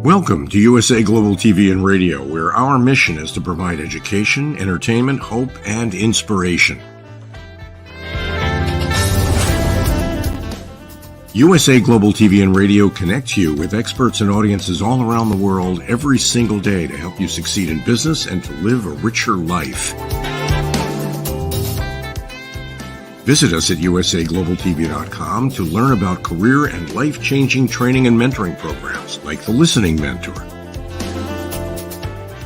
Welcome to USA Global TV and Radio, where our mission is to provide education, entertainment, hope, and inspiration. USA Global TV and Radio connects you with experts and audiences all around the world every single day to help you succeed in business and to live a richer life. Visit us at usaglobaltv.com to learn about career and life-changing training and mentoring programs like the Listening Mentor.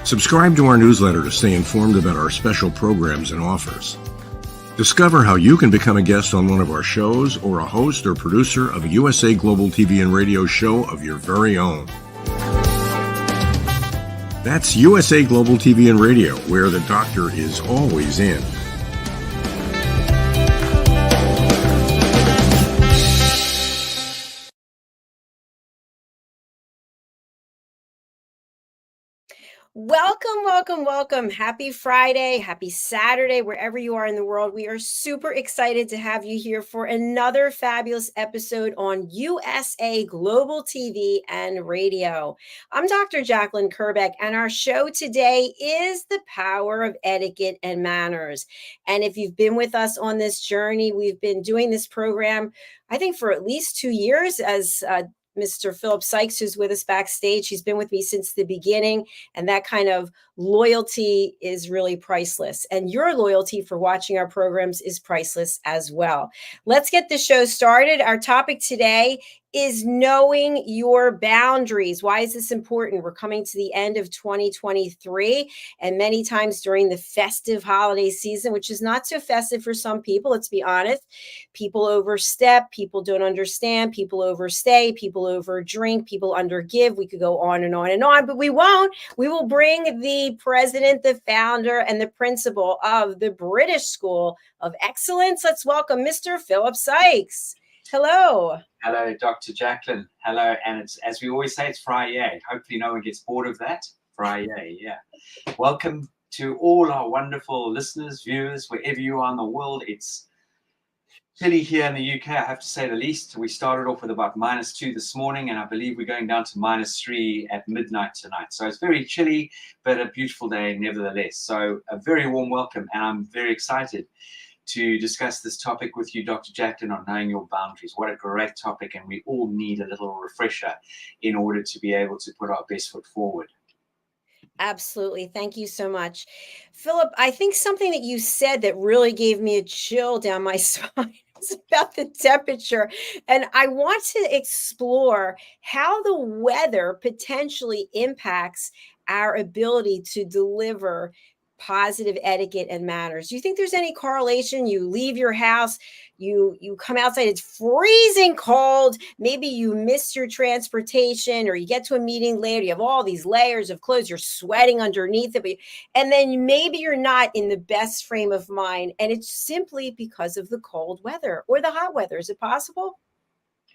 Subscribe to our newsletter to stay informed about our special programs and offers. Discover how you can become a guest on one of our shows or a host or producer of a USA Global TV and Radio show of your very own. That's USA Global TV and Radio, where the doctor is always in. Welcome, welcome, welcome. Happy Friday, happy Saturday, wherever you are in the world. We are super excited to have you here for another fabulous episode on USA Global TV and Radio. I'm Dr. JACALYN KERBECK, and our show today is the power of etiquette and manners. And if you've been with us on this journey, we've been doing this program, I think, for at least 2 years as Mr. Philip Sykes, who's with us backstage. He's been with me since the beginning, and that kind of loyalty is really priceless. And your loyalty for watching our programs is priceless as well. Let's get the show started. Our topic today is knowing your boundaries. Why is this important? We're coming to the end of 2023, and many times during the festive holiday season, which is not so festive for some people, let's be honest, people overstep, people don't understand, people overstay, people overdrink, people undergive. We could go on and on and on, but we won't. We will bring the president, the founder, and the principal of the British School of Excellence. Let's welcome Mr. Philip Sykes. Hello. Hello, Dr. JACALYN. Hello, and it's, as we always say, it's Friday. Hopefully no one gets bored of that. Friday, yeah. Welcome to all our wonderful listeners, viewers, wherever you are in the world. It's chilly here in the UK, I have to say the least. We started off with about -2 this morning, and I believe we're going down to -3 at midnight tonight. So it's very chilly, but a beautiful day nevertheless. So a very warm welcome, and I'm very excited to discuss this topic with you, Dr. JACALYN, on knowing your boundaries. What a great topic, and we all need a little refresher in order to be able to put our best foot forward. Absolutely. Thank you so much. Philip, I think something that you said that really gave me a chill down my spine was about the temperature. And I want to explore how the weather potentially impacts our ability to deliver positive etiquette and manners. Do you think there's any correlation? You leave your house, you come outside, it's freezing cold, maybe you miss your transportation, or you get to a meeting later, you have all these layers of clothes, you're sweating underneath it, and then maybe you're not in the best frame of mind, and it's simply because of the cold weather or the hot weather. Is it possible?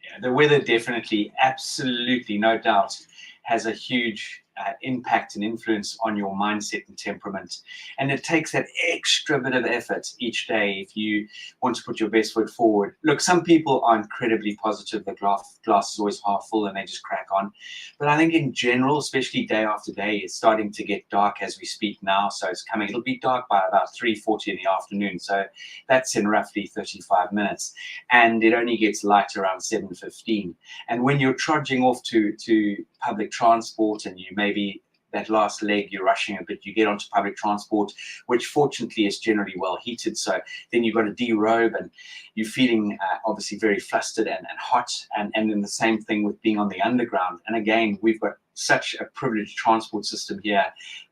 Yeah, the weather definitely, absolutely, no doubt, has a huge impact and influence on your mindset and temperament. And it takes that extra bit of effort each day if you want to put your best foot forward. Look, some people are incredibly positive. The glass is always half full and they just crack on. But I think in general, especially day after day, it's starting to get dark as we speak now. So it'll be dark by about 3:40 in the afternoon. So that's in roughly 35 minutes. And it only gets light around 7:15. And when you're trudging off to public transport, and you maybe that last leg you're rushing a bit, you get onto public transport, which fortunately is generally well heated, so then you've got to derobe and you're feeling obviously very flustered and hot, and then the same thing with being on the underground. And again, we've got such a privileged transport system here,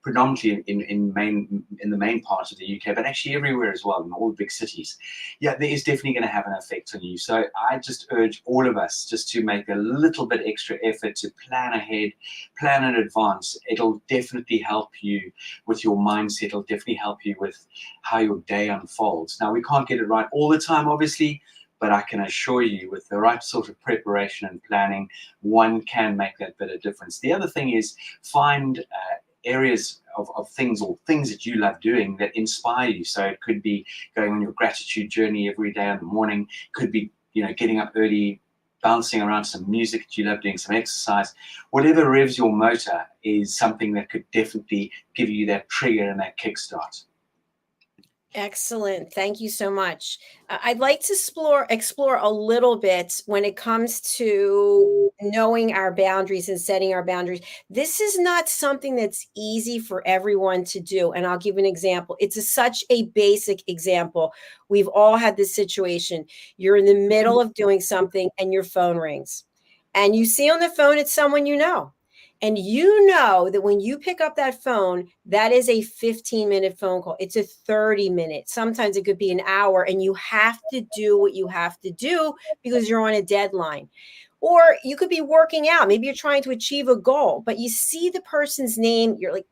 predominantly in the main part of the UK, but actually everywhere as well, in all the big cities. Yeah, there is definitely going to have an effect on you. So I just urge all of us just to make a little bit extra effort to plan ahead, plan in advance. It'll definitely help you with your mindset. It'll definitely help you with how your day unfolds. Now, we can't get it right all the time, obviously, but I can assure you with the right sort of preparation and planning, one can make that bit of difference. The other thing is find areas of things or things that you love doing that inspire you. So it could be going on your gratitude journey every day in the morning, could be, getting up early bouncing around some music that you love, doing some exercise, whatever revs your motor is something that could definitely give you that trigger and that kickstart. Excellent. Thank you so much. I'd like to explore a little bit when it comes to knowing our boundaries and setting our boundaries. This is not something that's easy for everyone to do. And I'll give an example. It's such a basic example. We've all had this situation. You're in the middle of doing something and your phone rings. And you see on the phone it's someone you know. And you know that when you pick up that phone, that is a 15-minute phone call. It's a 30-minute. Sometimes it could be an hour, and you have to do what you have to do because you're on a deadline. Or you could be working out. Maybe you're trying to achieve a goal, but you see the person's name. You're like,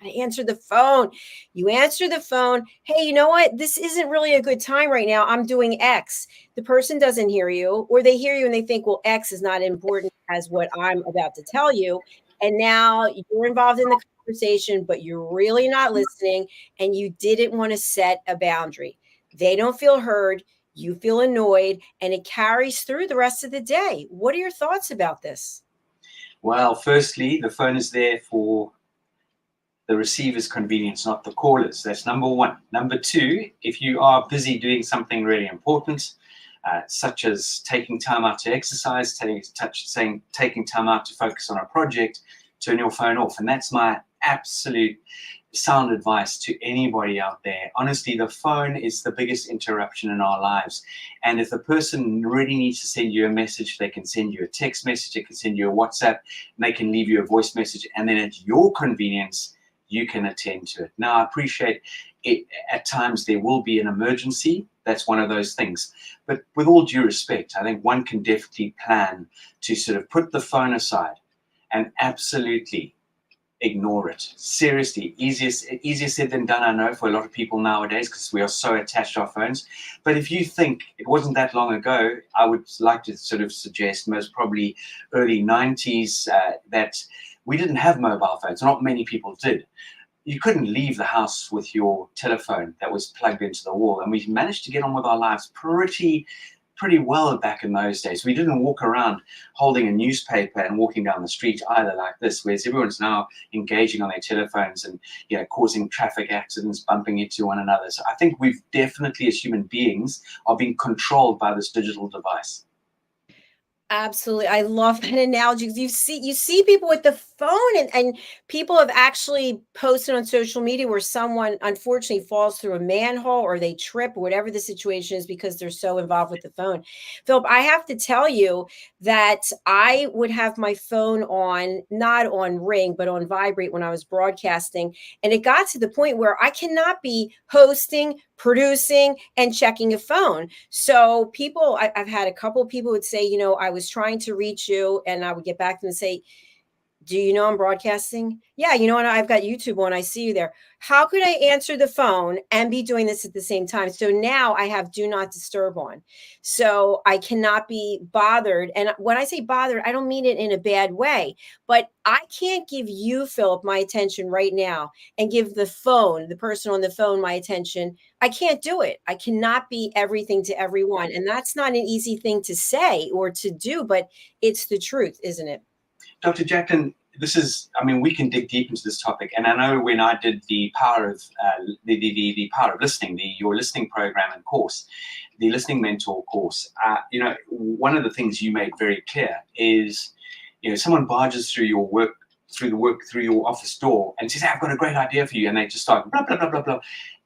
I answer the phone. You answer the phone. Hey, you know what? This isn't really a good time right now. I'm doing X. The person doesn't hear you, or they hear you and they think, well, X is not important as what I'm about to tell you. And now you're involved in the conversation, but you're really not listening, and you didn't want to set a boundary. They don't feel heard. You feel annoyed, and it carries through the rest of the day. What are your thoughts about this? Well, firstly, the phone is there for the receiver's convenience, not the caller's. That's number one. Number two, if you are busy doing something really important, such as taking time out to exercise, taking time out to focus on a project, turn your phone off. And that's my absolute sound advice to anybody out there. Honestly, the phone is the biggest interruption in our lives. And if the person really needs to send you a message, they can send you a text message, they can send you a WhatsApp, and they can leave you a voice message. And then at your convenience, you can attend to it. Now, I appreciate it. At times there will be an emergency. That's one of those things. But with all due respect, I think one can definitely plan to sort of put the phone aside and absolutely ignore it. Seriously, easier said than done, I know, for a lot of people nowadays, because we are so attached to our phones. But if you think it wasn't that long ago, I would like to sort of suggest most probably early 90s that we didn't have mobile phones. Not many people did. You couldn't leave the house with your telephone that was plugged into the wall. And we managed to get on with our lives pretty well back in those days. We didn't walk around holding a newspaper and walking down the street either like this, whereas everyone's now engaging on their telephones and, you know, causing traffic accidents, bumping into one another. So I think we've definitely, as human beings, are being controlled by this digital device. Absolutely. I love that analogy because you see people with the phone, and people have actually posted on social media where someone unfortunately falls through a manhole or they trip or whatever the situation is because they're so involved with the phone. Philip, I have to tell you that I would have my phone on, not on ring, but on vibrate when I was broadcasting. And it got to the point where I cannot be hosting, producing, and checking a phone. So I've had a couple of people would say, you know, I was trying to reach you, and I would get back to them and say, do you know I'm broadcasting? Yeah, you know what? I've got YouTube on. I see you there. How could I answer the phone and be doing this at the same time? So now I have do not disturb on. So I cannot be bothered. And when I say bothered, I don't mean it in a bad way, but I can't give you, Philip, my attention right now and give the person on the phone, my attention. I can't do it. I cannot be everything to everyone. And that's not an easy thing to say or to do, but it's the truth, isn't it? Dr. JACALYN, we can dig deep into this topic. And I know when I did the power of the power of listening, your listening program and course, the listening mentor course, one of the things you made very clear is, you know, someone barges through your through your office door and says, hey, I've got a great idea for you. And they just start blah, blah, blah, blah, blah.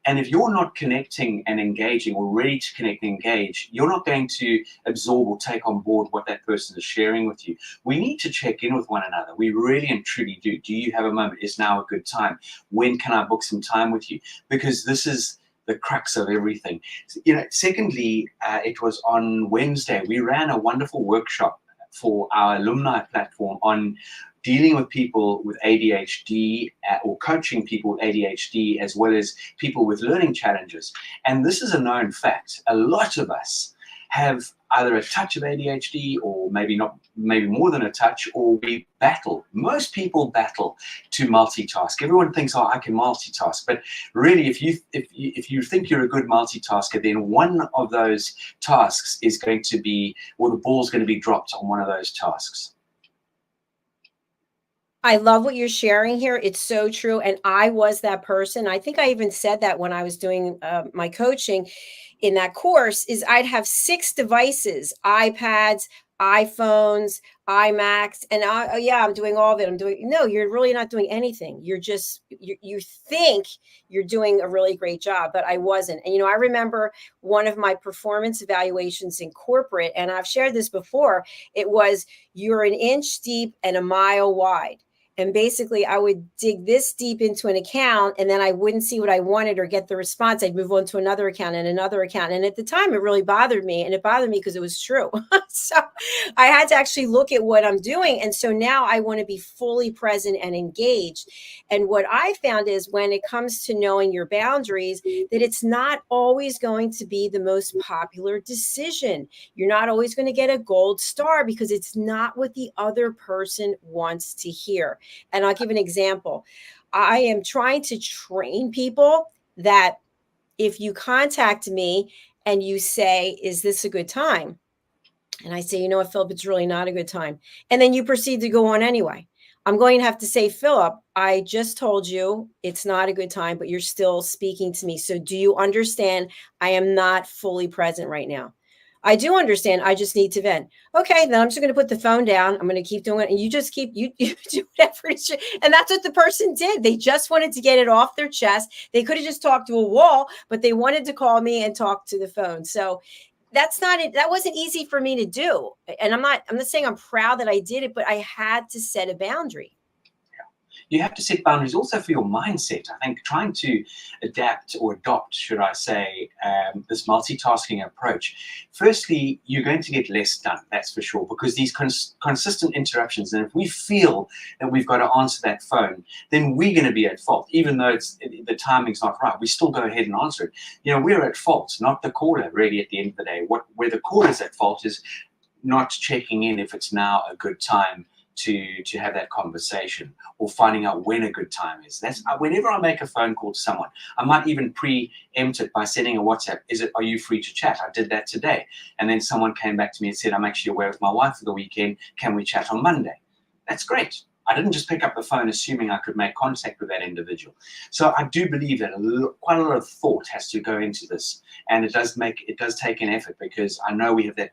And if you're not connecting and engaging or ready to connect and engage, you're not going to absorb or take on board what that person is sharing with you. We need to check in with one another. We really and truly do. Do you have a moment? Is now a good time? When can I book some time with you? Because this is the crux of everything. You know, secondly, it was on Wednesday, we ran a wonderful workshop for our alumni platform on dealing with people with ADHD or coaching people with ADHD, as well as people with learning challenges. And this is a known fact. A lot of us have either a touch of ADHD, or maybe more than a touch, or we battle. Most people battle to multitask. Everyone thinks, oh, I can multitask. But really, if you think you're a good multitasker, then one of those tasks is going to be, or the ball's going to be dropped on one of those tasks. I love what you're sharing here. It's so true. And I was that person. I think I even said that when I was doing my coaching in that course, is I'd have 6 devices: iPads, iPhones, iMacs, and yeah, I'm doing all of it. No, you're really not doing anything. You're just, you think you're doing a really great job, but I wasn't. And, I remember one of my performance evaluations in corporate, and I've shared this before, it was, you're an inch deep and a mile wide. And basically, I would dig this deep into an account, and then I wouldn't see what I wanted or get the response. I'd move on to another account and another account. And at the time, it really bothered me. And it bothered me because it was true. So I had to actually look at what I'm doing. And so now I want to be fully present and engaged. And what I found is, when it comes to knowing your boundaries, that it's not always going to be the most popular decision. You're not always going to get a gold star, because it's not what the other person wants to hear. And I'll give an example. I am trying to train people that if you contact me and you say, is this a good time? And I say, you know what, Philip, it's really not a good time. And then you proceed to go on anyway. I'm going to have to say, Philip, I just told you it's not a good time, but you're still speaking to me. So do you understand I am not fully present right now? I do understand. I just need to vent. Okay, then I'm just going to put the phone down. I'm going to keep doing it. And you just keep, you do whatever it should. And that's what the person did. They just wanted to get it off their chest. They could have just talked to a wall, but they wanted to call me and talk to the phone. So that's not it. That wasn't easy for me to do. And I'm not saying I'm proud that I did it, but I had to set a boundary. You have to set boundaries also for your mindset. I think trying to adapt or adopt, should I say, this multitasking approach. Firstly, you're going to get less done, that's for sure, because these consistent interruptions, and if we feel that we've got to answer that phone, then we're going to be at fault. Even though the timing's not right, we still go ahead and answer it. We're at fault, not the caller, really, at the end of the day. Where the caller's at fault is not checking in if it's now a good time to have that conversation, or finding out when a good time is. That's whenever I make a phone call to someone, I might even preempt it by sending a WhatsApp. Are you free to chat? I did that today. And then someone came back to me and said, I'm actually away with my wife for the weekend. Can we chat on Monday? That's great. I didn't just pick up the phone assuming I could make contact with that individual. So I do believe that quite a lot of thought has to go into this. And it does take an effort, because I know we have that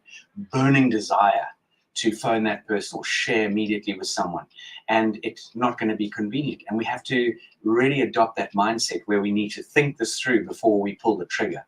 burning desire to phone that person or share immediately with someone, and it's not going to be convenient. And we have to really adopt that mindset where we need to think this through before we pull the trigger.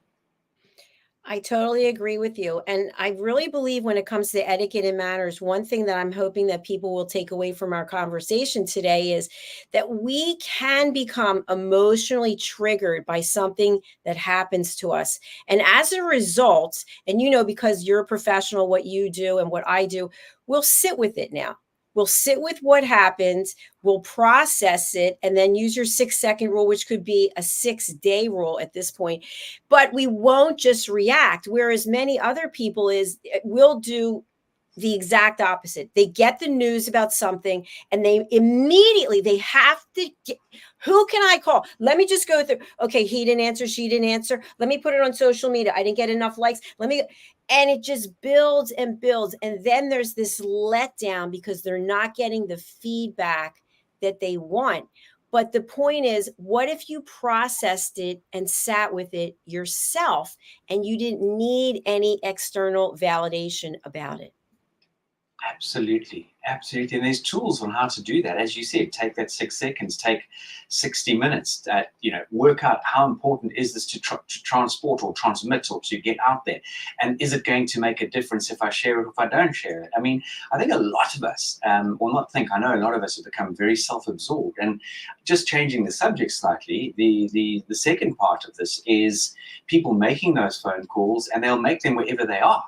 I totally agree with you. And I really believe, when it comes to etiquette and manners, one thing that I'm hoping that people will take away from our conversation today is that we can become emotionally triggered by something that happens to us. And as a result, and because you're a professional, what you do and what I do, we'll sit with it now. We'll sit with what happens, we'll process it, and then use your 6-second rule, which could be a 6-day rule at this point. But we won't just react, whereas many other people will do the exact opposite. They get the news about something and they have to get, who can I call? Let me just go through. Okay, he didn't answer, she didn't answer. Let me put it on social media. I didn't get enough likes. And it just builds and builds. And then there's this letdown because they're not getting the feedback that they want. But the point is, what if you processed it and sat with it yourself and you didn't need any external validation about it? Absolutely. Absolutely. And there's tools on how to do that. As you said, take that 6 seconds, take 60 minutes, work out how important is this to transport or transmit or to get out there. And is it going to make a difference if I share it or if I don't share it? I mean, I think a lot of us, I know a lot of us have become very self-absorbed. And just changing the subject slightly, the second part of this is people making those phone calls, and they'll make them wherever they are.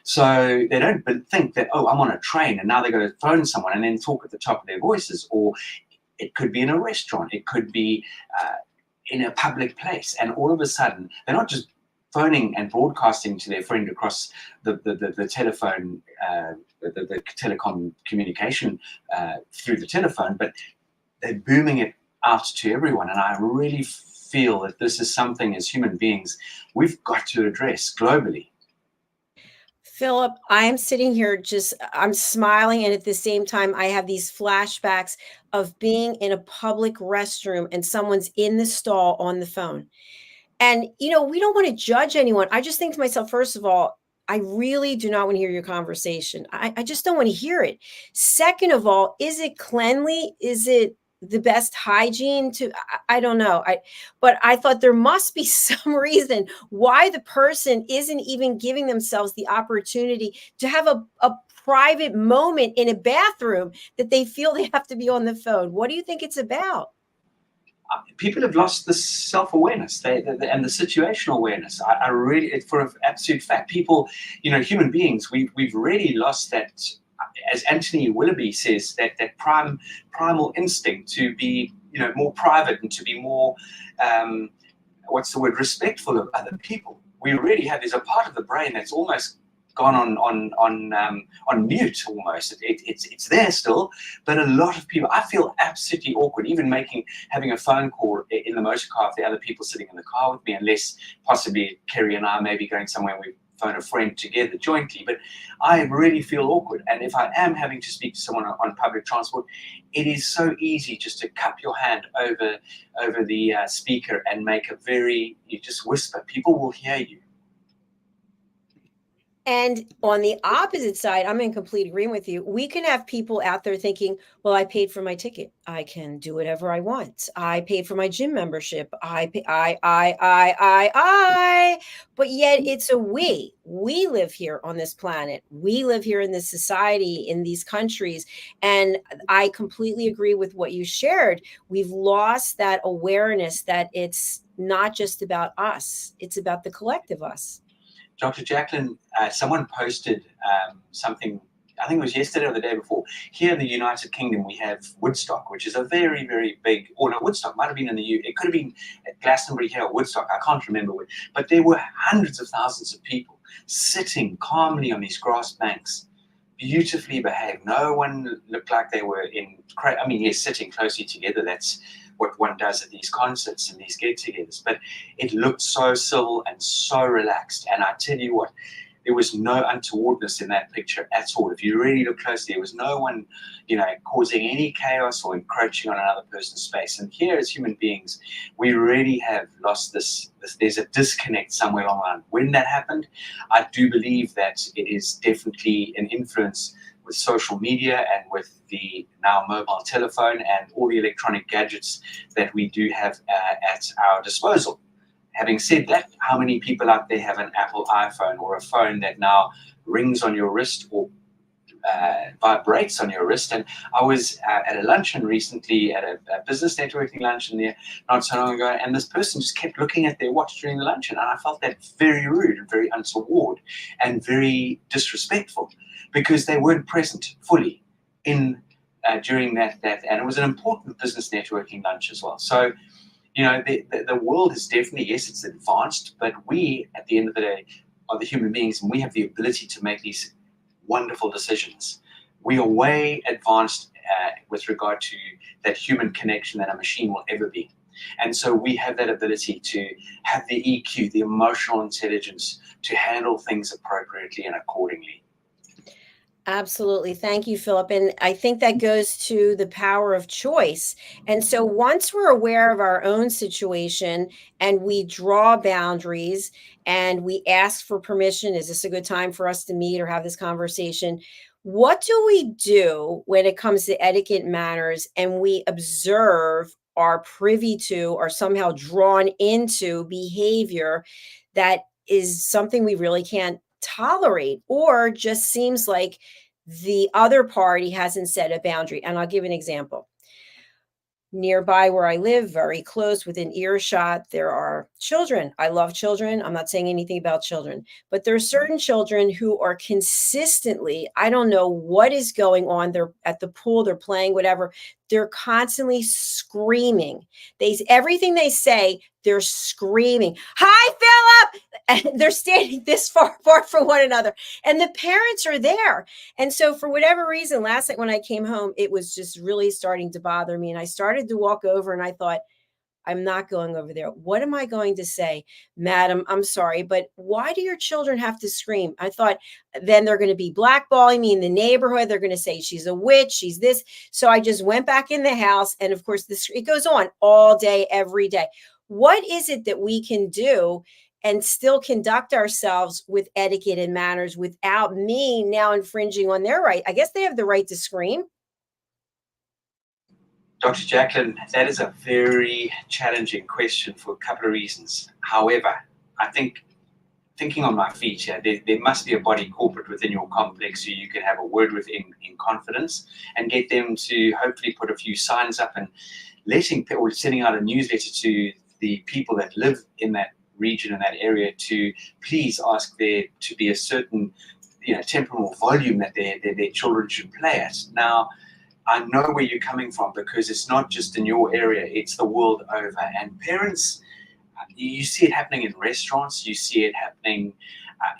So they don't think that, oh, I'm on a train and now they're going to phone someone and then talk at the top of their voices. Or it could be in a restaurant. It could be in a public place. And all of a sudden, they're not just phoning and broadcasting to their friend across the telephone, the telecom communication through the telephone, but they're booming it out to everyone. And I really feel that this is something as human beings we've got to address globally. Philip, I'm sitting here I'm smiling. And at the same time, I have these flashbacks of being in a public restroom and someone's in the stall on the phone. And, we don't want to judge anyone. I just think to myself, first of all, I really do not want to hear your conversation. I just don't want to hear it. Second of all, is it cleanly? Is it the best hygiene I don't know. But I thought there must be some reason why the person isn't even giving themselves the opportunity to have a private moment in a bathroom that they feel they have to be on the phone. What do you think it's about? People have lost the self-awareness and the situational awareness. I really, it's for an absolute fact. People, human beings, we've really lost that, as Anthony Willoughby says, that primal instinct to be, more private and to be more, respectful of other people. We really have, there's a part of the brain that's almost gone on mute almost. It's there still, but a lot of people, I feel absolutely awkward even having a phone call in the motor car if there are other people sitting in the car with me, unless possibly Kerry and I may be going somewhere and we phone a friend together jointly. But I really feel awkward, and if I am having to speak to someone on public transport, it is so easy just to cup your hand over the speaker and make you just whisper. People will hear you. And on the opposite side, I'm in complete agreement with you. We can have people out there thinking, well, I paid for my ticket. I can do whatever I want. I paid for my gym membership. But yet it's a we. We live here on this planet. We live here in this society, in these countries. And I completely agree with what you shared. We've lost that awareness that it's not just about us. It's about the collective us. Dr. Jacalyn, someone posted something, I think it was yesterday or the day before. Here in the United Kingdom, we have Woodstock, which is a very, very big, or no, Woodstock might have been in the UK. It could have been at Glastonbury here or Woodstock. I can't remember which. But there were hundreds of thousands of people sitting calmly on these grass banks, beautifully behaved. No one looked like they were yes, sitting closely together. That's what one does at these concerts and these get-togethers, but it looked so civil and so relaxed. And I tell you what, there was no untowardness in that picture at all. If you really look closely, there was no one, causing any chaos or encroaching on another person's space. And here, as human beings, we really have lost this. There's a disconnect somewhere along the line. When that happened, I do believe that it is definitely an influence with social media and with the now mobile telephone and all the electronic gadgets that we do have at our disposal. Having said that, how many people out there have an Apple iPhone or a phone that now rings on your wrist or vibrates on your wrist? And I was at a luncheon recently, at a business networking luncheon there not so long ago, and this person just kept looking at their watch during the luncheon, and I felt that very rude and very untoward and very disrespectful, because they weren't present fully in during that, and it was an important business networking lunch as well. So, the world is definitely, yes, it's advanced, but we, at the end of the day, are the human beings, and we have the ability to make these wonderful decisions. We are way advanced with regard to that human connection that a machine will ever be. And so we have that ability to have the EQ, the emotional intelligence, to handle things appropriately and accordingly. Absolutely. Thank you, Philip. And I think that goes to the power of choice. And so once we're aware of our own situation and we draw boundaries and we ask for permission, is this a good time for us to meet or have this conversation? What do we do when it comes to etiquette matters and we observe, are privy to, or somehow drawn into behavior that is something we really can't tolerate, or just seems like the other party hasn't set a boundary? And I'll give an example. Nearby where I live, very close within earshot, there are children. I love children. I'm not saying anything about children, but there are certain children who are consistently, I don't know what is going on. They're at the pool, they're playing, whatever. They're constantly screaming. Everything they say, they're screaming. Hi, Philip. and they're standing this far apart from one another, and the parents are there. And so for whatever reason, last night when I came home, it was just really starting to bother me. And I started to walk over and I thought, I'm not going over there. What am I going to say? Madam, I'm sorry, but why do your children have to scream? I thought then they're going to be blackballing me in the neighborhood. They're going to say she's a witch, she's this. So I just went back in the house. And of course, it goes on all day, every day. What is it that we can do and still conduct ourselves with etiquette and manners without me now infringing on their right? I guess they have the right to scream. Dr. JACALYN, that is a very challenging question for a couple of reasons. However, I think, thinking on my feet here, there must be a body corporate within your complex so you can have a word with in confidence and get them to hopefully put a few signs up and or sending out a newsletter to the people that live in that region, in that area, to please ask there to be a certain temporal volume that their children should play at. Now, I know where you're coming from, because it's not just in your area, it's the world over. And parents, you see it happening in restaurants, you see it happening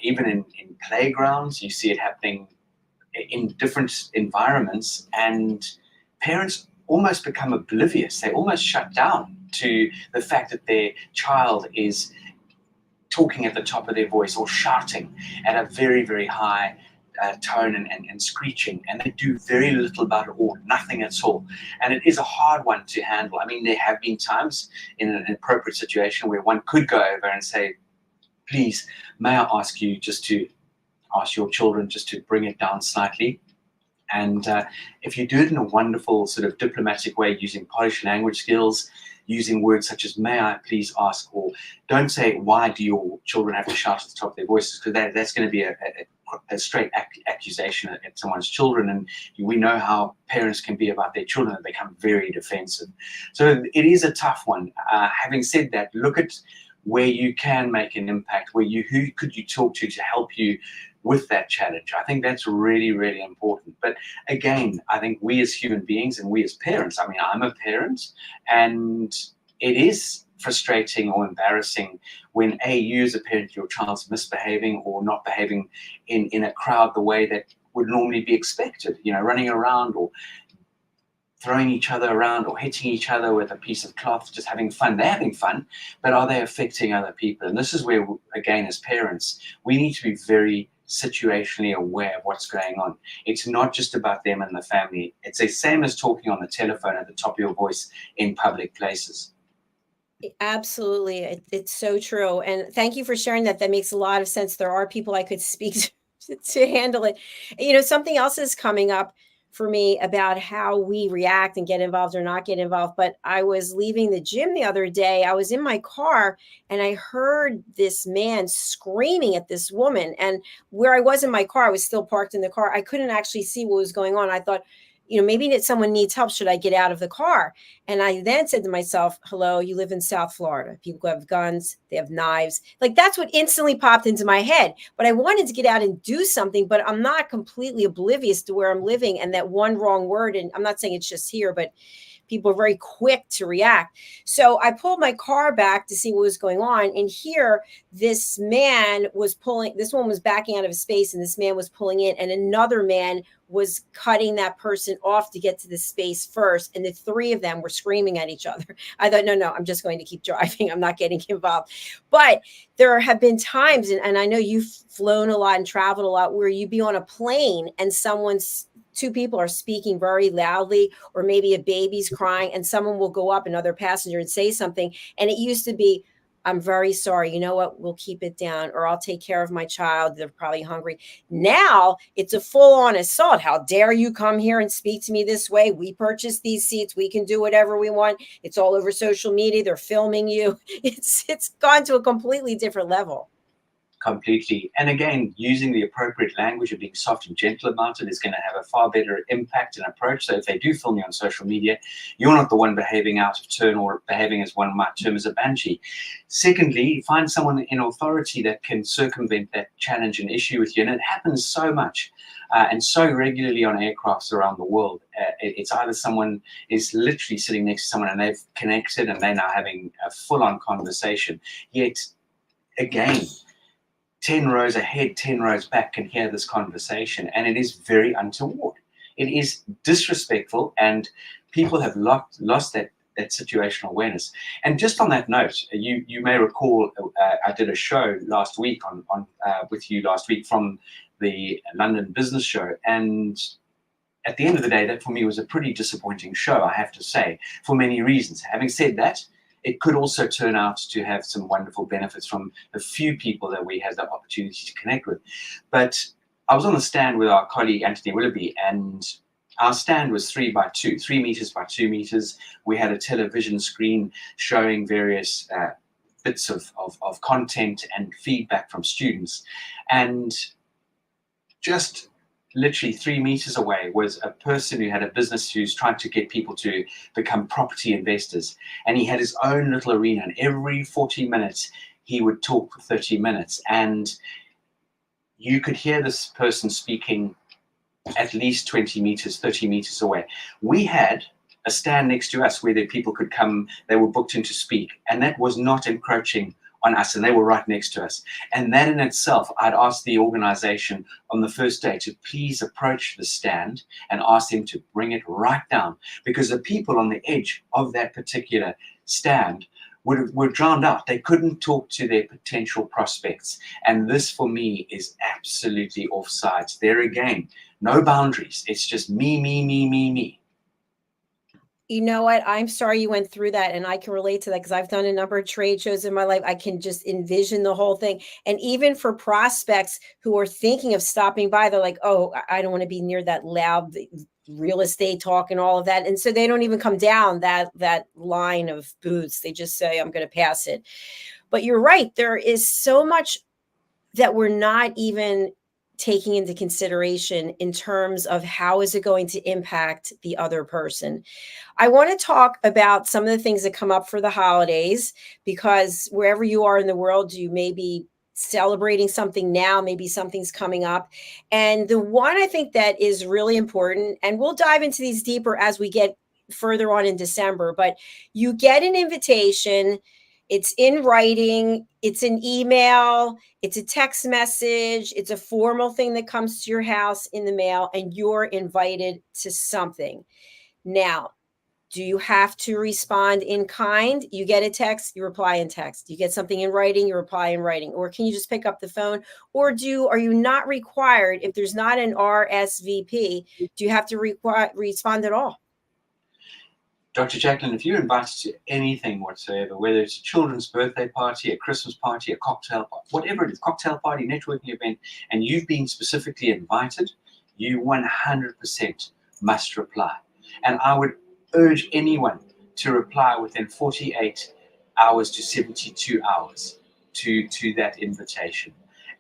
even in playgrounds, you see it happening in different environments, and parents almost become oblivious. They almost shut down to the fact that their child is talking at the top of their voice or shouting at a very, very high tone and screeching, and they do very little about it or nothing at all. And it is a hard one to handle. I mean, there have been times in an appropriate situation where one could go over and say, please, may I ask you just to ask your children just to bring it down slightly. And if you do it in a wonderful sort of diplomatic way, using polished language skills, using words such as may I please ask, or don't say why do your children have to shout at the top of their voices, because that's going to be a straight accusation at someone's children, and we know how parents can be about their children and become very defensive. So it is a tough one. Having said that, look at where you can make an impact, who could you talk to help you with that challenge. I think that's really, really important. But again, I think we as human beings and we as parents, I mean, I'm a parent, and it is frustrating or embarrassing when you as a parent, your child's misbehaving or not behaving in a crowd the way that would normally be expected, running around or throwing each other around or hitting each other with a piece of cloth, just having fun. They're having fun, but are they affecting other people? And this is where, again, as parents, we need to be very situationally aware of what's going on. It's not just about them and the family. It's the same as talking on the telephone at the top of your voice in public places. Absolutely. It's so true. And thank you for sharing that. That makes a lot of sense. There are people I could speak to handle it. Something else is coming up for me about how we react and get involved or not get involved. But I was leaving the gym the other day. I was in my car and I heard this man screaming at this woman. And where I was in my car, I was still parked in the car. I couldn't actually see what was going on. I thought, maybe someone needs help. Should I get out of the car? And I then said to myself, hello, you live in South Florida. People have guns, they have knives. Like, that's what instantly popped into my head. But I wanted to get out and do something, but I'm not completely oblivious to where I'm living and that one wrong word. And I'm not saying it's just here, but people are very quick to react. So I pulled my car back to see what was going on. And here, this man was this one was backing out of space, and this man was pulling in, and another man was cutting that person off to get to the space first. And the three of them were screaming at each other. I thought, no, I'm just going to keep driving. I'm not getting involved. But there have been times, and I know you've flown a lot and traveled a lot, where you'd be on a plane and two people are speaking very loudly, or maybe a baby's crying, and someone will go up, another passenger, and say something. And it used to be, I'm very sorry. You know what? We'll keep it down, or I'll take care of my child. They're probably hungry. Now it's a full-on assault. How dare you come here and speak to me this way? We purchased these seats. We can do whatever we want. It's all over social media. They're filming you. It's gone to a completely different level. Completely. And again, using the appropriate language and being soft and gentle about it is going to have a far better impact and approach. So if they do film you on social media, you're not the one behaving out of turn or behaving as one might term as a banshee. Secondly, find someone in authority that can circumvent that challenge and issue with you. And it happens so much and so regularly on aircrafts around the world. It's either someone is literally sitting next to someone and they've connected and they're now having a full-on conversation. Yet, again, 10 rows ahead, 10 rows back can hear this conversation, and it is very untoward. It is disrespectful, and people have lost that situational awareness. And just on that note, you may recall I did a show last week with you last week from the London Business Show, and at the end of the day, that for me was a pretty disappointing show, I have to say, for many reasons. Having said that, it could also turn out to have some wonderful benefits from the few people that we had the opportunity to connect with. But I was on the stand with our colleague, Anthony Willoughby, and our stand was 3 by 2, 3 meters by 2 meters. We had a television screen showing various bits of content and feedback from students. And just literally 3 meters away was a person who had a business who's trying to get people to become property investors. And he had his own little arena, and every 40 minutes he would talk for 30 minutes. And you could hear this person speaking at least 20 meters, 30 meters away. We had a stand next to us where the people could come, they were booked in to speak, and that was not encroaching on us, and they were right next to us. And that in itself, I'd asked the organization on the first day to please approach the stand and ask them to bring it right down, because the people on the edge of that particular stand were drowned out. They couldn't talk to their potential prospects. And this for me is absolutely offsides. There again, no boundaries. It's just me, me, me, me, me. You know what? I'm sorry you went through that, and I can relate to that because I've done a number of trade shows in my life. I can just envision the whole thing. And even for prospects who are thinking of stopping by, they're like, oh, I don't want to be near that loud real estate talk and all of that. And so they don't even come down that line of booths. They just say, I'm going to pass it. But you're right. There is so much that we're not even taking into consideration in terms of how is it going to impact the other person. I want to talk about some of the things that come up for the holidays, because wherever you are in the world, you may be celebrating something now, maybe something's coming up. And the one I think that is really important, and we'll dive into these deeper as we get further on in December, but you get an invitation. It's in writing, it's an email, it's a text message, it's a formal thing that comes to your house in the mail, and you're invited to something. Now, do you have to respond in kind? You get a text, you reply in text. You get something in writing, you reply in writing. Or can you just pick up the phone? Or are you not required, if there's not an RSVP, do you have to respond at all? Dr. Jacalyn, if you're invited to anything whatsoever, whether it's a children's birthday party, a Christmas party, a cocktail party, whatever it is, cocktail party, networking event, and you've been specifically invited, you 100% must reply. And I would urge anyone to reply within 48 hours to 72 hours to that invitation.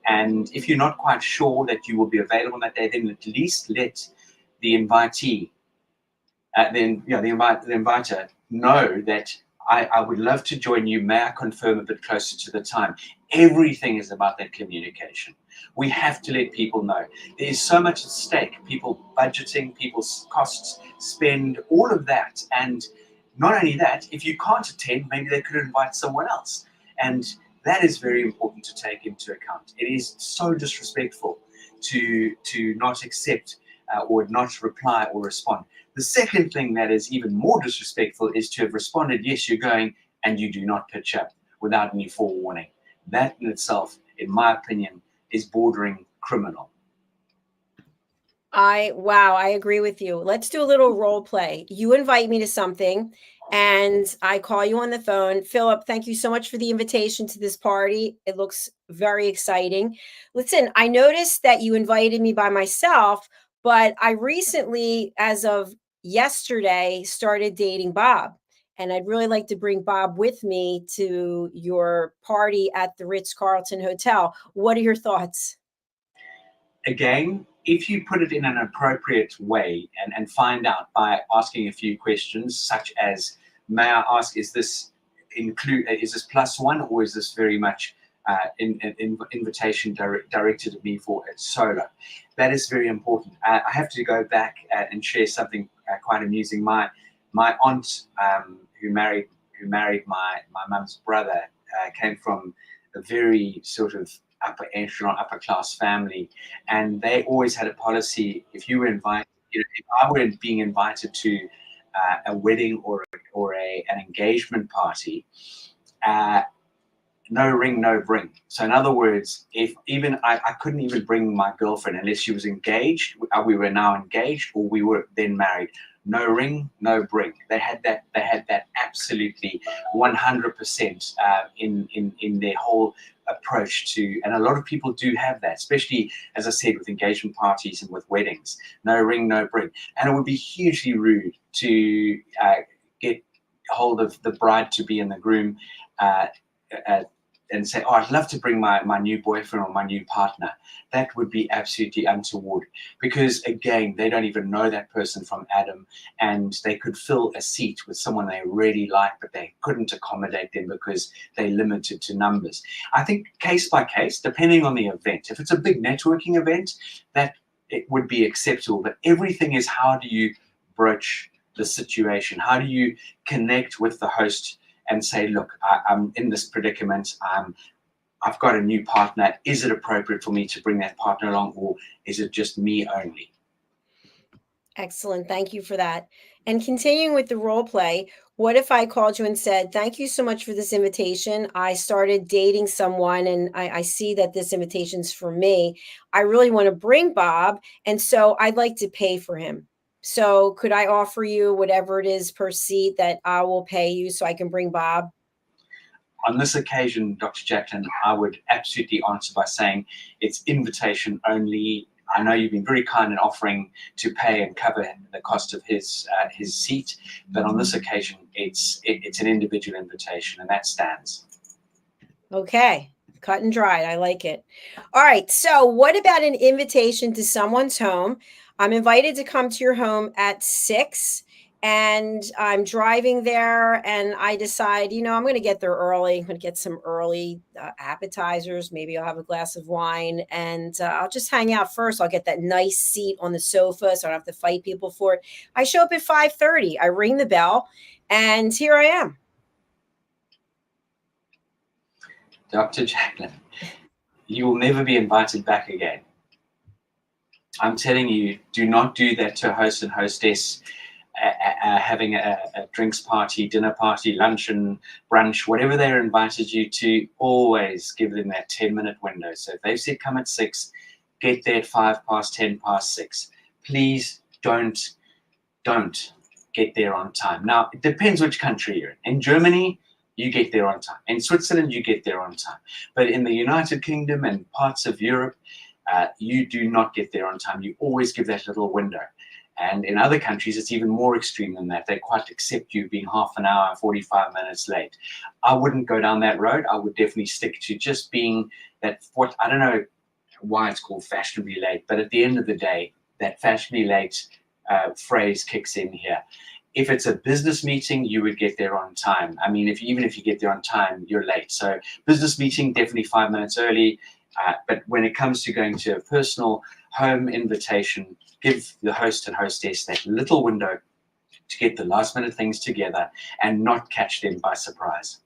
And if you're not quite sure that you will be available that day, then at least let the invitee the inviter know that I would love to join you. May I confirm a bit closer to the time? Everything is about that communication. We have to let people know. There is so much at stake. People budgeting, people's costs, spend, all of that. And not only that, if you can't attend, maybe they could invite someone else. And that is very important to take into account. It is so disrespectful to not accept or not reply or respond. The second thing that is even more disrespectful is to have responded, yes, you're going, and you do not pitch up without any forewarning. That in itself, in my opinion, is bordering criminal. I agree with you. Let's do a little role play. You invite me to something and I call you on the phone. Philip, thank you so much for the invitation to this party. It looks very exciting. Listen, I noticed that you invited me by myself, but I recently, as of yesterday, started dating Bob. And I'd really like to bring Bob with me to your party at the Ritz-Carlton Hotel. What are your thoughts? Again, if you put it in an appropriate way and find out by asking a few questions, such as, may I ask, is this +1, or is this very much invitation directed at me for it solo? That is very important. I have to go back and share something quite amusing. My aunt, who married my mum's brother, came from a very sort of upper echelon, upper class family, and they always had a policy. If you were invited, if I were being invited to a wedding or an engagement party, no ring, no bring. So in other words, if even I couldn't even bring my girlfriend unless she was engaged. We were now engaged, or we were then married. No ring, no bring. They had that. They had that absolutely 100% in their whole approach to. And a lot of people do have that, especially as I said, with engagement parties and with weddings. No ring, no bring. And it would be hugely rude to get hold of the bride to be and the groom. And say, oh, I'd love to bring my new boyfriend or my new partner. That would be absolutely untoward, because again, they don't even know that person from Adam, and they could fill a seat with someone they really like, but they couldn't accommodate them because they're limited to numbers. I think case by case, depending on the event. If it's a big networking event, that it would be acceptable, but everything is, how do you broach the situation? How do you connect with the host and say, look, I'm in this predicament. I've got a new partner. Is it appropriate for me to bring that partner along, or is it just me only? Excellent. Thank you for that. And continuing with the role play, what if I called you and said, thank you so much for this invitation. I started dating someone, and I see that this invitation's for me. I really want to bring Bob, and so I'd like to pay for him. So could I offer you whatever it is per seat that I will pay you so I can bring Bob? On this occasion, Dr. Jacalyn, I would absolutely answer by saying it's invitation only. I know you've been very kind in offering to pay and cover the cost of his seat, but on this occasion, it's an individual invitation, and that stands. Okay. Cut and dried. I like it. All right. So, what about an invitation to someone's home? I'm invited to come to your home at 6, and I'm driving there, and I decide, I'm going to get there early. I'm going to get some early appetizers. Maybe I'll have a glass of wine, and I'll just hang out first. I'll get that nice seat on the sofa so I don't have to fight people for it. I show up at 5:30. I ring the bell, and here I am. Dr. Jacalyn, you will never be invited back again. I'm telling you, do not do that to a host and hostess having a drinks party, dinner party, luncheon, brunch, whatever they're invited you to. Always give them that 10-minute window. So if they've said come at 6, get there at 5 past, 10 past 6. Please don't get there on time. Now, it depends which country you're in. In Germany, you get there on time. In Switzerland, you get there on time. But in the United Kingdom and parts of Europe, you do not get there on time. You always give that little window. And in other countries, it's even more extreme than that. They quite accept you being half an hour, 45 minutes late. I wouldn't go down that road. I would definitely stick to just being that, I don't know why it's called fashionably late, but at the end of the day, that fashionably late phrase kicks in here. If it's a business meeting, you would get there on time. I mean, even if you get there on time, you're late. So business meeting, definitely 5 minutes early. But when it comes to going to a personal home invitation, give the host and hostess that little window to get the last minute things together and not catch them by surprise.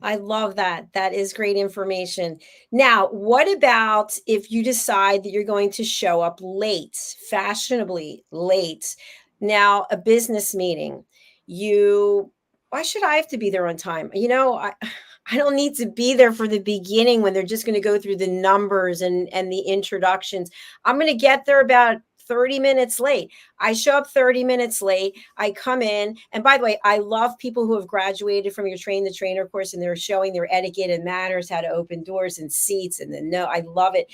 I love that. That is great information. Now, what about if you decide that you're going to show up late, fashionably late? Now, a business meeting, why should I have to be there on time? I don't need to be there for the beginning when they're just going to go through the numbers and the introductions. I'm going to get there about 30 minutes late. I show up 30 minutes late. I come in. And by the way, I love people who have graduated from your Train the Trainer course, and they're showing their etiquette and manners, how to open doors and seats. And I love it.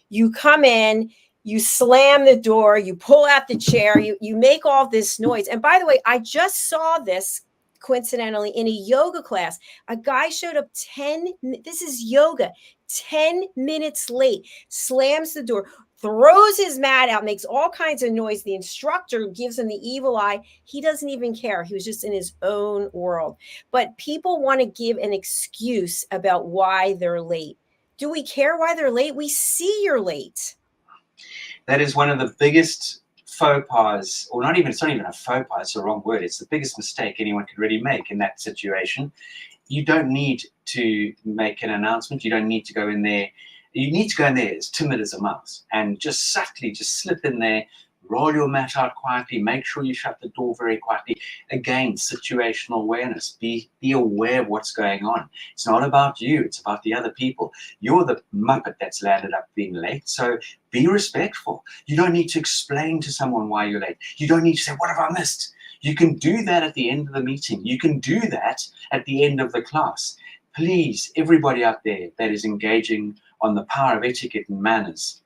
You come in, you slam the door, you pull out the chair, you make all this noise. And by the way, I just saw this coincidentally in a yoga class. A guy showed up this is yoga, 10 minutes late, slams the door, throws his mat out, makes all kinds of noise. The instructor gives him the evil eye. He doesn't even care. He was just in his own world. But people want to give an excuse about why they're late. Do we care why they're late? We see you're late. That is one of the biggest faux pas, it's not even a faux pas, it's the wrong word. It's the biggest mistake anyone could really make in that situation, you don't need to make an announcement. You don't need to go in there. You need to go in there as timid as a mouse and just subtly just slip in there, roll your mat out quietly, make sure you shut the door very quietly. Again, situational awareness. Be aware of what's going on. It's not about you, it's about the other people. You're the muppet that's landed up being late, so be respectful. You don't need to explain to someone why you're late. You don't need to say, what have I missed? You can do that at the end of the meeting. You can do that at the end of the class. Please, everybody out there that is engaging on the power of etiquette and manners,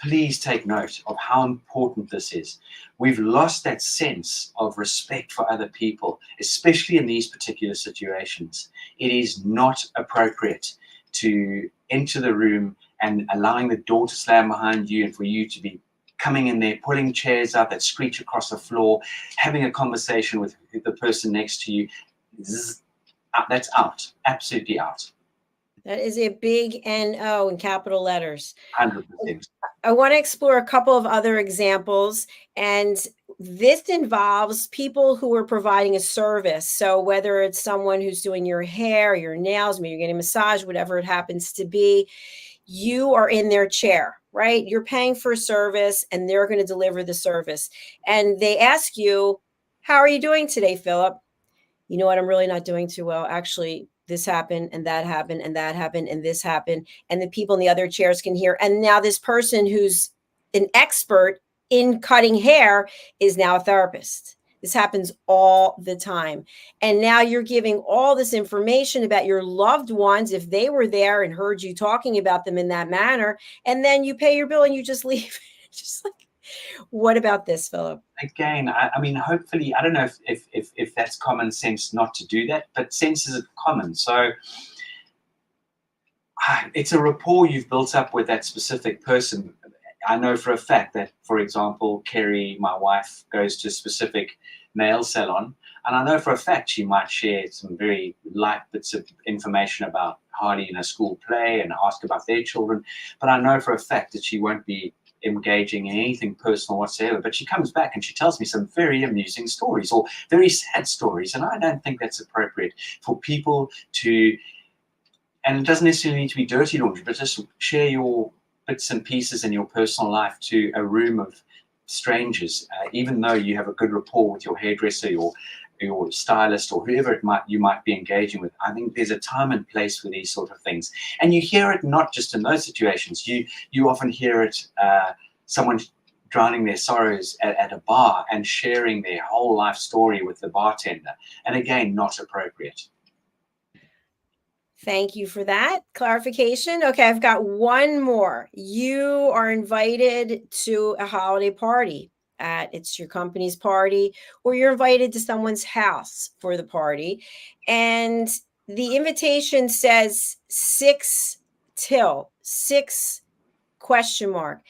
please take note of how important this is. We've lost that sense of respect for other people, especially in these particular situations. It is not appropriate to enter the room and allowing the door to slam behind you and for you to be coming in there, pulling chairs up that screech across the floor, having a conversation with the person next to you. That's out, absolutely out. That is a big NO in capital letters. 100%. I want to explore a couple of other examples, and this involves people who are providing a service. So whether it's someone who's doing your hair, your nails, maybe you're getting a massage, whatever it happens to be, you are in their chair, right? You're paying for a service and they're going to deliver the service. And they ask you, how are you doing today, Philip? You know what? I'm really not doing too well. Actually, this happened and that happened and that happened and this happened. And the people in the other chairs can hear. And now this person who's an expert in cutting hair is now a therapist. This happens all the time. And now you're giving all this information about your loved ones, if they were there and heard you talking about them in that manner, and then you pay your bill and you just leave. Just like, what about this, Philip? Again, I mean, hopefully, I don't know if that's common sense not to do that, but sense is common. So it's a rapport you've built up with that specific person. I know for a fact that, for example, Kerry, my wife, goes to a specific nail salon, and I know for a fact she might share some very light bits of information about Hardy in a school play and ask about their children, but I know for a fact that she won't be engaging in anything personal whatsoever. But she comes back and she tells me some very amusing stories or very sad stories, and I don't think that's appropriate for people to, and it doesn't necessarily need to be dirty laundry, but just share your bits and pieces in your personal life to a room of strangers, even though you have a good rapport with your hairdresser, your stylist, or whoever you might be engaging with. I think there's a time and place for these sort of things, and you hear it not just in those situations. You often hear it, someone drowning their sorrows at a bar and sharing their whole life story with the bartender, and again, not appropriate. Thank you for that clarification. Okay, I've got one more. You are invited to a holiday party. It's your company's party, or you're invited to someone's house for the party. And the invitation says 6 till, 6 question mark.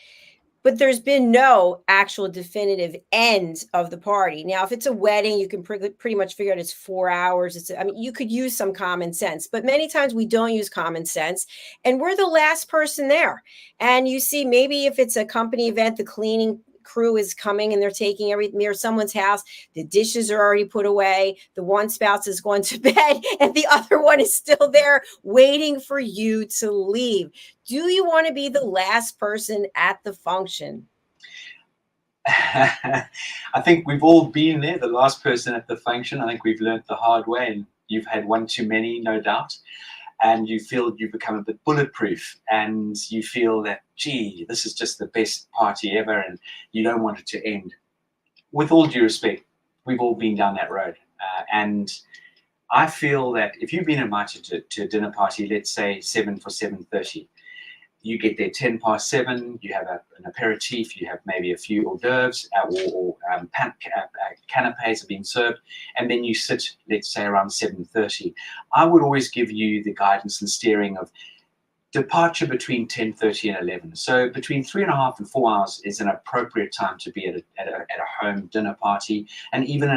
But there's been no actual definitive end of the party. Now, if it's a wedding, you can pretty much figure out it's 4 hours. I mean, you could use some common sense, but many times we don't use common sense, and we're the last person there. And you see, maybe if it's a company event, the cleaning crew is coming and they're taking everything near someone's house. The dishes are already put away. The one spouse is going to bed and the other one is still there waiting for you to leave. Do you want to be the last person at the function? I think we've all been there, the last person at the function. I think we've learned the hard way, and you've had one too many, no doubt. And you feel you've become a bit bulletproof, and you feel that, gee, this is just the best party ever, and you don't want it to end. With all due respect, we've all been down that road. And I feel that if you've been invited to a dinner party, let's say 7 for 7:30, you get there 10 past 7, you have an aperitif, you have maybe a few hors d'oeuvres, or canapes are being served, and then you sit, let's say, around 7:30. I would always give you the guidance and steering of departure between 10:30 and 11. So between 3.5 and 4 hours is an appropriate time to be at a home dinner party, and even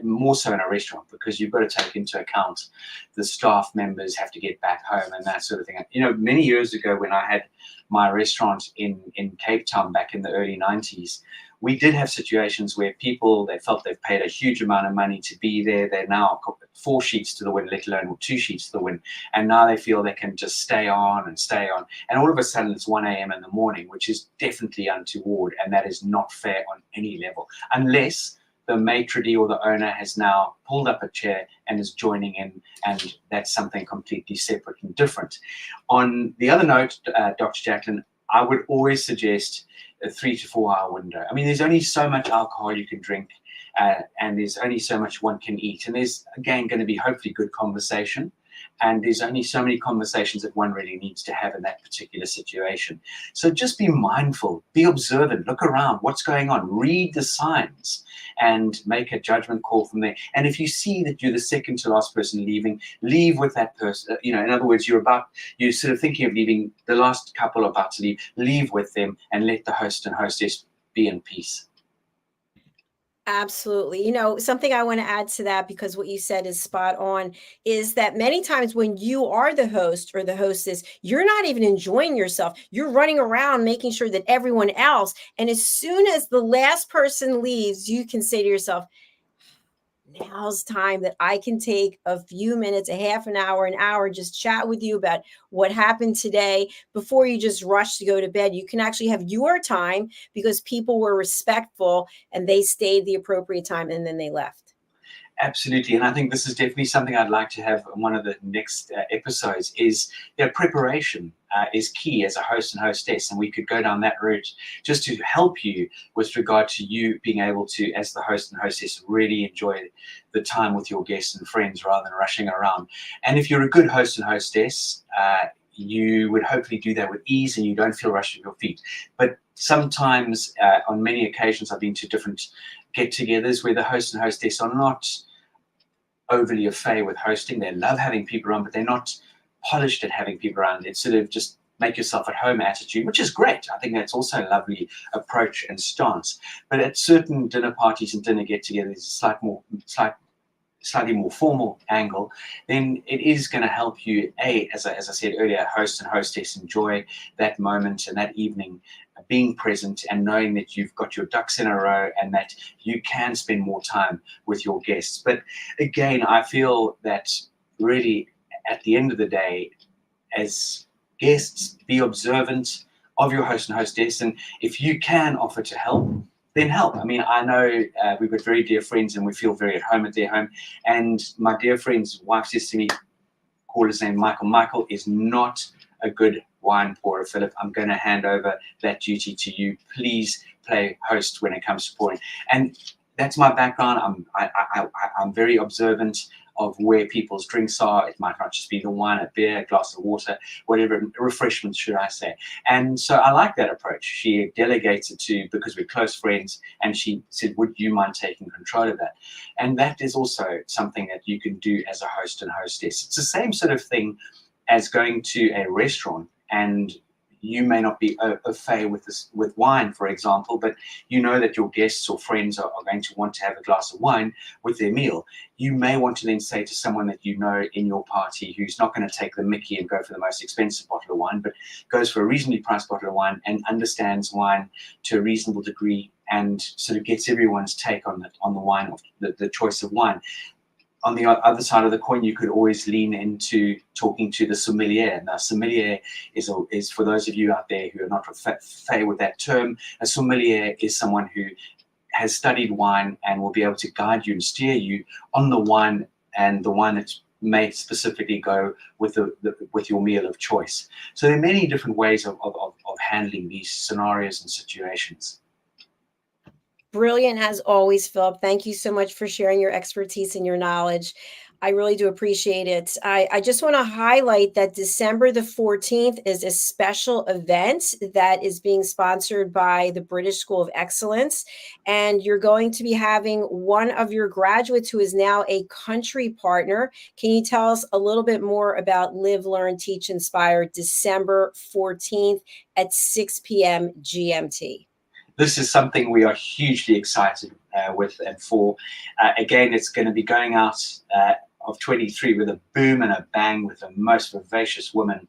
more so in a restaurant, because you've got to take into account the staff members have to get back home and that sort of thing. You know, many years ago when I had my restaurant in Cape Town back in the early 90s, we did have situations where people, they felt they've paid a huge amount of money to be there. They're now 4 sheets to the wind, let alone 2 sheets to the wind. And now they feel they can just stay on and stay on. And all of a sudden it's 1 a.m. in the morning, which is definitely untoward. And that is not fair on any level, unless the maitre d' or the owner has now pulled up a chair and is joining in, and that's something completely separate and different. On the other note, Dr. Jacalyn, I would always suggest a 3 to 4 hour window. I mean, there's only so much alcohol you can drink, and there's only so much one can eat. And there's, again, going to be hopefully good conversation. And there's only so many conversations that one really needs to have in that particular situation. So just be mindful, be observant, look around, what's going on, read the signs, and make a judgment call from there. And if you see that you're the second to last person leaving, leave with that person. You know, in other words, you're sort of thinking of leaving, the last couple are about to leave with them, and let the host and hostess be in peace. Absolutely. You know, something I want to add to that, because what you said is spot on, is that many times when you are the host or the hostess, you're not even enjoying yourself. You're running around making sure that everyone else, and as soon as the last person leaves, you can say to yourself, now's time that I can take a few minutes, a half an hour, just chat with you about what happened today before you just rush to go to bed. You can actually have your time because people were respectful and they stayed the appropriate time and then they left. Absolutely. And I think this is definitely something I'd like to have in one of the next episodes is, preparation is key as a host and hostess. And we could go down that route just to help you with regard to you being able to, as the host and hostess, really enjoy the time with your guests and friends rather than rushing around. And if you're a good host and hostess, you would hopefully do that with ease and you don't feel rushed at your feet. But sometimes, on many occasions, I've been to different get-togethers where the host and hostess are not overly au fait with hosting. They love having people around, but they're not polished at having people around. It's sort of just make yourself at home attitude, which is great. I think that's also a lovely approach and stance. But at certain dinner parties and dinner get-togethers, slightly more formal angle, then it is going to help you, as I said earlier, host and hostess enjoy that moment and that evening, being present and knowing that you've got your ducks in a row and that you can spend more time with your guests. But again, I feel that really at the end of the day, as guests, be observant of your host and hostess, and if you can offer to help, then help. I mean, I know we've got very dear friends and we feel very at home at their home. And my dear friend's wife says to me, call his name Michael. Michael is not a good wine pourer, Philip. I'm going to hand over that duty to you. Please play host when it comes to pouring. And that's my background. I'm very observant of where people's drinks are. It might not just be the wine, a beer, a glass of water, whatever, refreshments, should I say. And so I like that approach. She delegates it to, because we're close friends, and she said, would you mind taking control of that? And that is also something that you can do as a host and hostess. It's the same sort of thing as going to a restaurant, and you may not be au fait with wine, for example, but you know that your guests or friends are going to want to have a glass of wine with their meal. You may want to then say to someone that you know in your party who's not going to take the mickey and go for the most expensive bottle of wine, but goes for a reasonably priced bottle of wine and understands wine to a reasonable degree and sort of gets everyone's take on the wine, the choice of wine. On the other side of the coin, you could always lean into talking to the sommelier. Now, sommelier is for those of you out there who are not familiar with that term, a sommelier is someone who has studied wine and will be able to guide you and steer you on the wine, and the wine that may specifically go with with your meal of choice. So there are many different ways of handling these scenarios and situations. Brilliant as always, Philip. Thank you so much for sharing your expertise and your knowledge. I really do appreciate it. I just want to highlight that December the 14th is a special event that is being sponsored by the British School of Excellence. And you're going to be having one of your graduates who is now a country partner. Can you tell us a little bit more about Live, Learn, Teach, Inspire, December 14th at 6 p.m. GMT? This is something we are hugely excited with and for. Again, it's going to be going out of 23 with a boom and a bang with the most vivacious women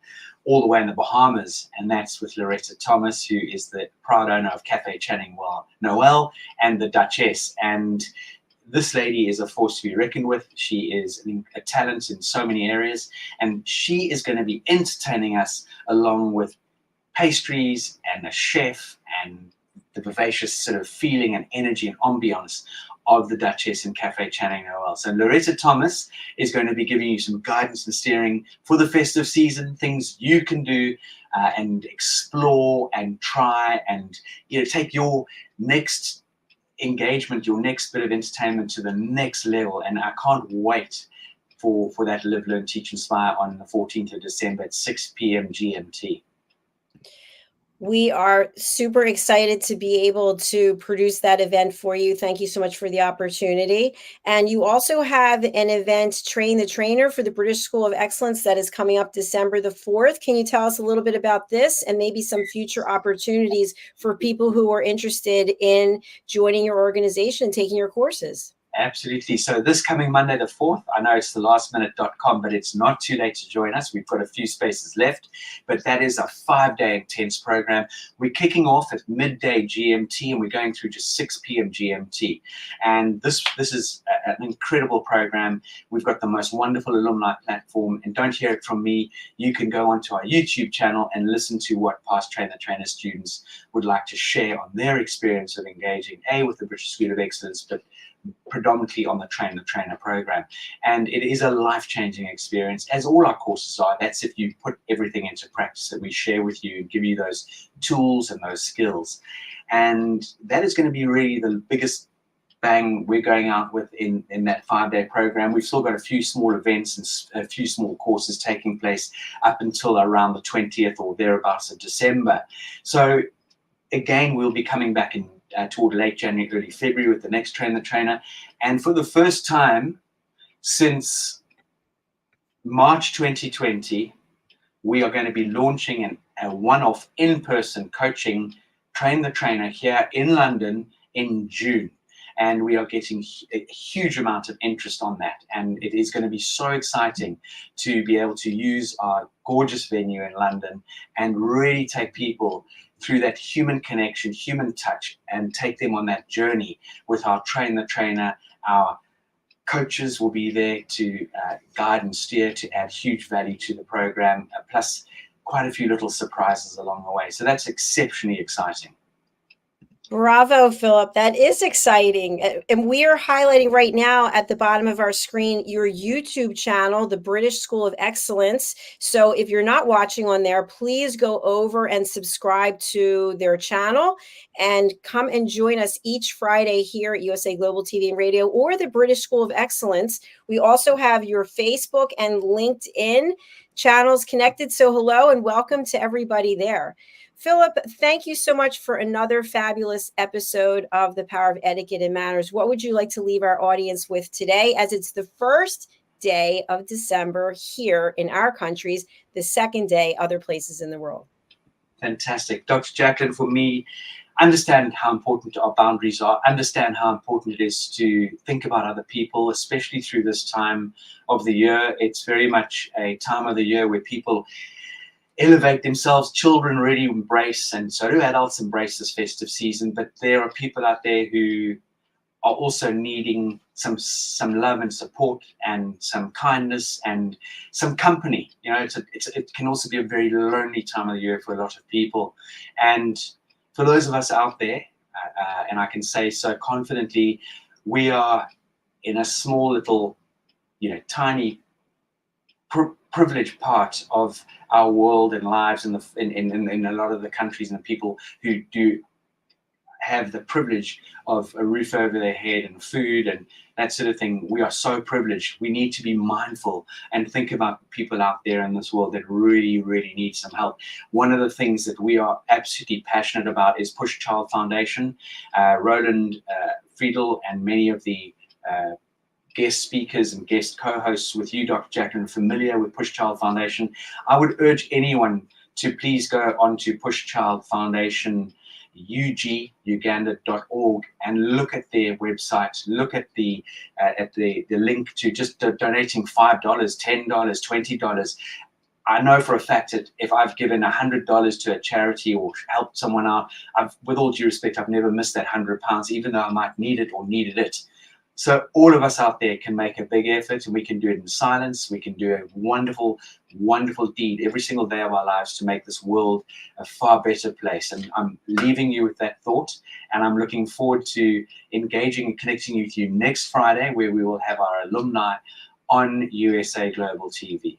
all the way in the Bahamas, and that's with Loretta Thomas, who is the proud owner of Cafe Channing Noel and the Duchess. And this lady is a force to be reckoned with. She is a talent in so many areas, and she is going to be entertaining us along with pastries and a chef and the vivacious sort of feeling and energy and ambiance of the Duchess and Cafe Channing Noel. So Loretta Thomas is going to be giving you some guidance and steering for the festive season, things you can do and explore and try and take your next engagement, your next bit of entertainment to the next level. And I can't wait for that Live, Learn, Teach, Inspire on the 14th of December at 6 p.m. GMT. We are super excited to be able to produce that event for you. Thank you so much for the opportunity. And you also have an event, Train the Trainer, for the British School of Excellence that is coming up December the 4th. Can you tell us a little bit about this and maybe some future opportunities for people who are interested in joining your organization and taking your courses? Absolutely. So this coming Monday the 4th, I know it's thelastminute.com, but it's not too late to join us. We've got a few spaces left, but that is a 5-day intense program. We're kicking off at midday GMT and we're going through to 6 p.m. GMT. And this is an incredible program. We've got the most wonderful alumni platform, and don't hear it from me. You can go onto our YouTube channel and listen to what past Train the Trainer students would like to share on their experience of engaging with the British School of Excellence, but predominantly on the Train the Trainer program. And it is a life-changing experience, as all our courses are. That's if you put everything into practice that we share with you and give you those tools and those skills. And that is going to be really the biggest bang we're going out with in that 5-day program. We've still got a few small events and a few small courses taking place up until around the 20th or thereabouts of December. So again, we'll be coming back in toward late January, early February with the next Train the Trainer. And for the first time since March 2020, we are going to be launching a one-off in-person coaching Train the Trainer here in London in June. And we are getting a huge amount of interest on that. And it is going to be so exciting to be able to use our gorgeous venue in London and really take people through that human connection, human touch, and take them on that journey with our Train the Trainer. Our coaches will be there to guide and steer, to add huge value to the program, plus quite a few little surprises along the way. So that's exceptionally exciting. Bravo, Philip. That is exciting. And we are highlighting right now at the bottom of our screen your YouTube channel, the British School of Excellence. So if you're not watching on there, please go over and subscribe to their channel and come and join us each Friday here at USA Global TV and Radio or the British School of Excellence. We also have your Facebook and LinkedIn channels connected. So hello and welcome to everybody there. Philip, thank you so much for another fabulous episode of The Power of Etiquette and Manners. What would you like to leave our audience with today, as it's the first day of December here in our countries, the second day other places in the world? Fantastic. Dr. JACALYN, for me, understand how important our boundaries are, understand how important it is to think about other people, especially through this time of the year. It's very much a time of the year where people elevate themselves. Children really embrace, and so do adults embrace this festive season, but there are people out there who are also needing some love and support and some kindness and some company. You know, it can also be a very lonely time of the year for a lot of people. And for those of us out there, and I can say so confidently, we are in a small little, tiny privileged part of our world and lives in a lot of the countries and the people who do have the privilege of a roof over their head and food and that sort of thing. We are so privileged. We need to be mindful and think about people out there in this world that really, really need some help. One of the things that we are absolutely passionate about is Push Child Foundation. Roland Friedel and many of the guest speakers and guest co-hosts with you, Dr. JACALYN, are familiar with Push Child Foundation. I would urge anyone to please go onto Push Child Foundation uganda.org and look at their website, look at the link to just donating $5, $10, $20. I know for a fact that if I've given $100 to a charity or helped someone out, with all due respect, I've never missed that £100, even though I might need it or needed it. So all of us out there can make a big effort, and we can do it in silence. We can do a wonderful, wonderful deed every single day of our lives to make this world a far better place. And I'm leaving you with that thought, and I'm looking forward to engaging and connecting with you next Friday, where we will have our alumni on USA Global TV.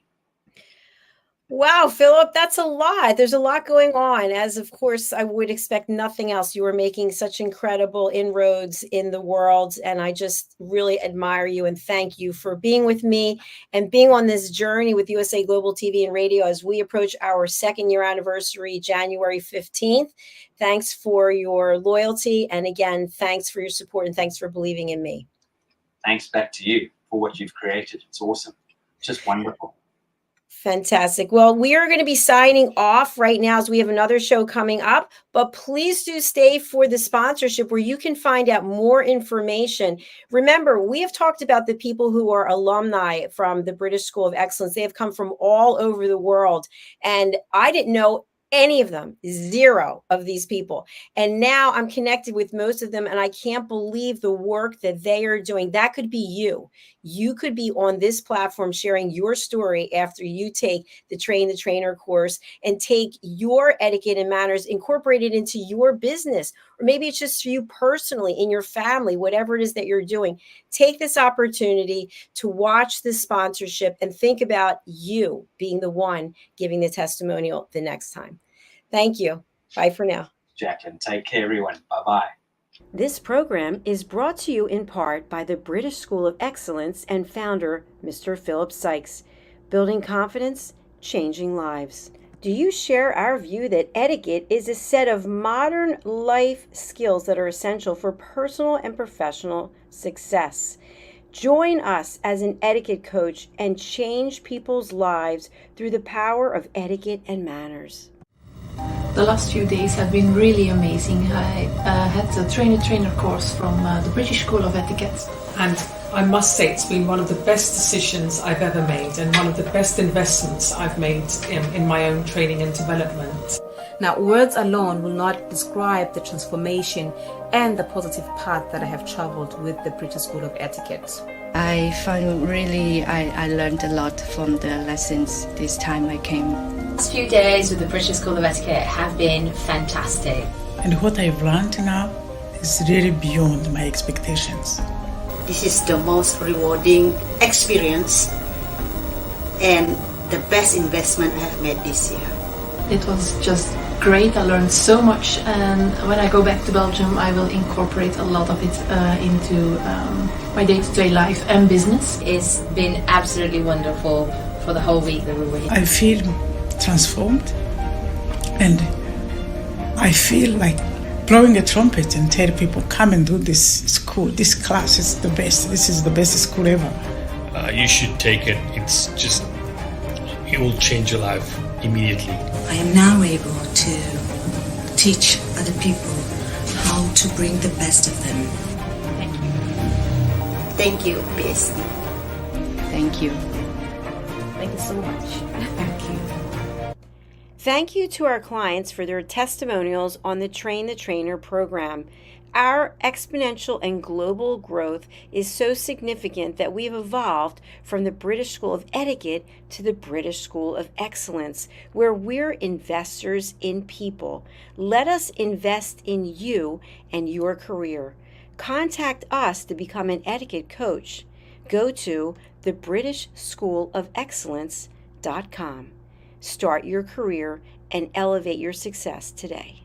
Wow, Philip, that's a lot. There's a lot going on. As of course, I would expect nothing else. You are making such incredible inroads in the world. And I just really admire you and thank you for being with me and being on this journey with USA Global TV and Radio as we approach our 2nd year anniversary, January 15th. Thanks for your loyalty. And again, thanks for your support and thanks for believing in me. Thanks back to you for what you've created. It's awesome. Just wonderful. Fantastic. Well, we are going to be signing off right now as we have another show coming up, but please do stay for the sponsorship where you can find out more information. Remember, we have talked about the people who are alumni from the British School of Excellence. They have come from all over the world, and I didn't know any of them, 0 of these people. And now I'm connected with most of them, and I can't believe the work that they are doing. That could be you. You could be on this platform sharing your story after you take the Train the Trainer course and take your etiquette and manners, incorporate it into your business, or maybe it's just for you personally in your family, whatever it is that you're doing. Take this opportunity to watch this sponsorship and think about you being the one giving the testimonial the next time. Thank you. Bye for now. Jacqueline, take care, everyone. Bye-bye. This program is brought to you in part by the British School of Excellence and founder, Mr. Philip Sykes. Building confidence, changing lives. Do you share our view that etiquette is a set of modern life skills that are essential for personal and professional success? Join us as an etiquette coach and change people's lives through the power of etiquette and manners. The last few days have been really amazing. I had a trainer course from the British School of Etiquette. And I must say it's been one of the best decisions I've ever made and one of the best investments I've made in my own training and development. Now, words alone will not describe the transformation and the positive path that I have traveled with the British School of Etiquette. I find I learned a lot from the lessons this time I came. The last few days with the British School of Etiquette have been fantastic. And what I've learned now is really beyond my expectations. This is the most rewarding experience and the best investment I have made this year. It was just great. I learned so much, and when I go back to Belgium I will incorporate a lot of it into my day-to-day life and business. It's been absolutely wonderful for the whole week that we were here. I feel transformed, and I feel like blowing a trumpet and tell people, come and do this school, this class is the best, this is the best school ever. You should take it. It will change your life immediately. I am now able to teach other people how to bring the best of them. Thank you. Thank you, BSD. Thank you. Thank you so much. Thank you. Thank you to our clients for their testimonials on the Train the Trainer program. Our exponential and global growth is so significant that we've evolved from the British School of Etiquette to the British School of Excellence, where we're investors in people. Let us invest in you and your career. Contact us to become an etiquette coach. Go to thebritishschoolofexcellence.com. Start your career and elevate your success today.